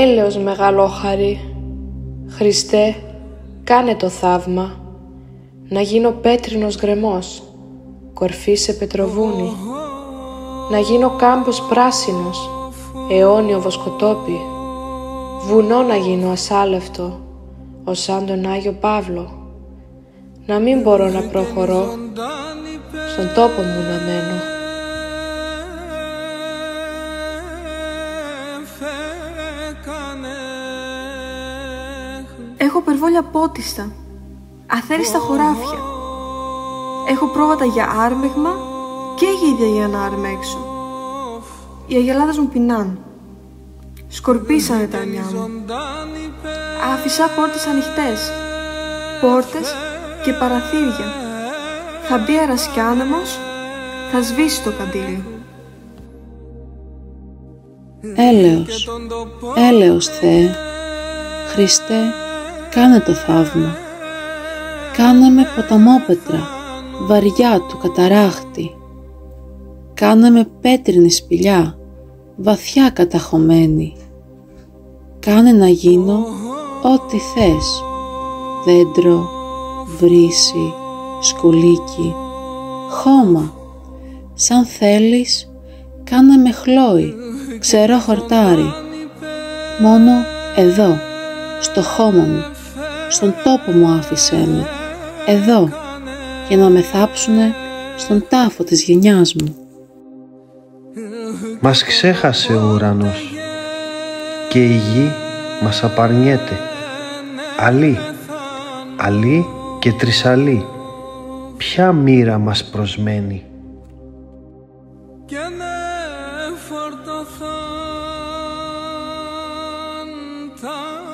Έλεος μεγαλόχαρη, Χριστέ, κάνε το θαύμα, να γίνω πέτρινος γκρεμός, κορφή σε πετροβούνι, να γίνω κάμπος πράσινος, αιώνιο βοσκοτόπι, βουνό να γίνω ασάλευτο, ως σαν τον Άγιο Παύλο, να μην μπορώ να προχωρώ, στον τόπο μου να μένω. Έχω περβόλια πότιστα, αθέριστα χωράφια. Έχω πρόβατα για άρμεγμα και γίδια για να αρμέξω. Οι αγελάδες μου πεινάν. Σκορπίσανε τα αρνιά μου. Άφησα πόρτες ανοιχτές, πόρτες και παραθύρια. Θα μπει αέρας κι άνεμος, θα σβήσει το καντήλι. Έλεος, έλεος Θεέ, Χριστέ, κάνε το θαύμα. Κάνε με ποταμόπετρα, βαριά του καταράχτη. Κάνε με πέτρινη σπηλιά, βαθιά καταχωμένη. Κάνε να γίνω ό,τι θες, δέντρο, βρύση, σκουλίκι, χώμα. Σαν θέλεις, κάνε με χλόι, ξερό χορτάρι. Μόνο εδώ, στο χώμα μου, στον τόπο μου άφησέ με, εδώ, για να με θάψουνε στον τάφο της γενιάς μου. Μας ξέχασε ο ουρανός και η γη μας απαρνιέται. Αλή, αλή και τρισαλή, ποια μοίρα μας προσμένει. Και ναι φορτωθάν τα